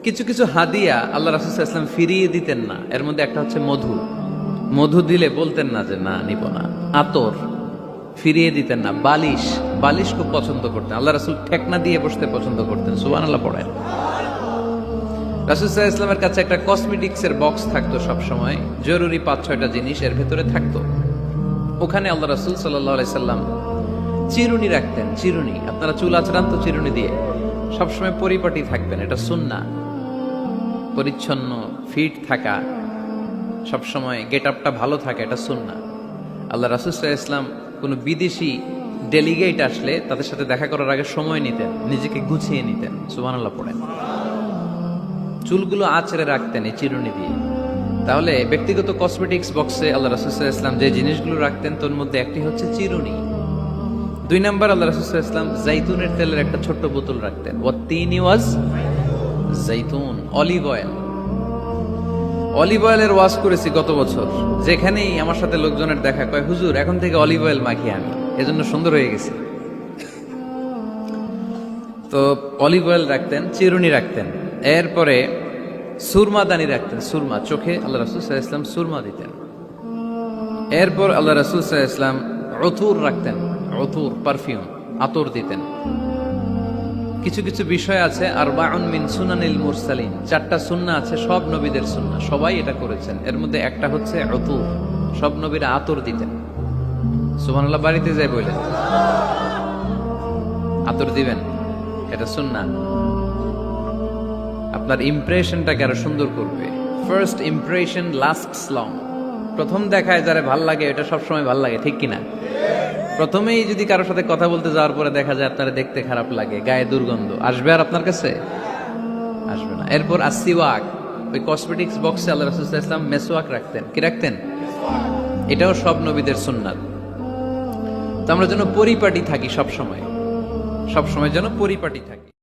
কিছু কিছু হাদিয়া আল্লাহ রাসূল সাল্লাল্লাহু আলাইহি ওয়াসাল্লাম ফিরিয়ে দিতেন না। এর মধ্যে একটা হচ্ছে মধু। মধু দিলে বলতেন না যে না নিব না। আতর ফিরিয়ে দিতেন না। বালিশ, বালিশ খুব পছন্দ করতেন। আল্লাহ রাসূল ঠেকনা দিয়ে বসতে পছন্দ করতেন। সুবহানাল্লাহ পড়েন। রাসূল সাল্লাল্লাহু আলাইহি ওয়াসাল্লামের কাছে একটা কসমেটিক্সের বক্স থাকতো সব সময়, জরুরি 5-6টা জিনিস এর ভেতরে থাকতো। ওখানে আল্লাহ রাসূল সাল্লাল্লাহু আলাইহি সাল্লাম চিরুনি রাখতেন। চিরুনি, আপনারা চুল আঁচড়ান তো চিরুনি দিয়ে, সবসময় পরিপাটি থাকবেন, এটা সুন্নাহ। পরিচ্ছন্ন ফিট থাকা, সবসময় গেট আপটা ভালো থাকা, এটা সুন্নাহ। আল্লাহ রাসূল সাল্লাল্লাহু আলাইহি ওয়াসাল্লাম কোনো বিদেশি ডেলিগেট আসলে তাদের সাথে দেখা করার আগে সময় নিতেন, নিজেকে গুছিয়ে নিতেন। সুবহানাল্লাহ পড়েন। চুলগুলো আঁচড়ে রাখতেন এই চিরুনি দিয়ে। তাহলে ব্যক্তিগত কসমেটিক্স বক্সে আল্লাহ রাসূল সাল্লাল্লাহু আলাইহি ওয়াসাল্লাম যে জিনিসগুলো রাখতেন তার মধ্যে একটি হচ্ছে চিরুনি। 2 নাম্বার, আল্লাহ রাসূল সাল্লাল্লাহু আলাইহি ওয়াসাল্লাম জাইতুনের তেলের একটা ছোট্ট বোতল রাখতেন। ওয়াত্তিনি ওয়াজ জাইতুন, অলিভ অয়েল। অলিভ অয়েলের ওয়াজ করেছি গত বছর। যেখানেই আমার সাথে লোকজনের দেখা, কয় হুজুর এখন থেকে অলিভ অয়েল মাখি আমি, এজন্য সুন্দর হয়ে গেছি। তো অলিভ অয়েল রাখতেন, চিরুনি রাখতেন। এরপরে সুরমাদানি রাখতেন, সুরমা, চোখে আল্লাহ রাসূল সাল্লাল্লাহু আলাইহি ওয়াসাল্লাম সুরমা দিতেন। এরপর আল্লাহ রাসূল সাল্লাল্লাহু আলাইহি ওয়াসাল্লাম উতুর রাখতেন, উতুর পারফিউম, আতর দিতেন। কিছু কিছু বিষয় আছে আরবাউন মিন সুনানিল মুরসালিন, 4টা সুন্নাহ আছে সব নবীদের সুন্নাহ, সবাই এটা করেছেন। এর মধ্যে একটা হচ্ছে উতুর, সব নবীরা আতর দিতেন। সুবহানাল্লাহ, বাড়িতে যাই বলেন আতর দিবেন, এটা সুন্নাহ। আপনার ইমপ্রেশনটাকে আরো সুন্দর করবে। First impression lasts long. প্রথম দেখায় যারা ভাল লাগে এটা সবসময় ভাল লাগে, ঠিক কিনা? প্রথমেই যদি কারোর সাথে কথা বলতে যাওয়ার পরে দেখা যায় আপনারা দেখতে খারাপ লাগে, গায়ে দুর্গন্ধ, আসবে আর আপনার কাছে? আসবে না। এরপর আসিওয়াক, ওই কসমেটিক্স বক্সে আল্লাহ রাসূল সাল্লাল্লাহু আলাইহি ওয়াসাল্লাম মেসওয়াক রাখতেন। কি রাখতেন? এটাও সব নবীদের সুন্নাত। তো আমরা যেন পরিপাটি থাকি, সব সময় যেন পরিপাটি থাকি।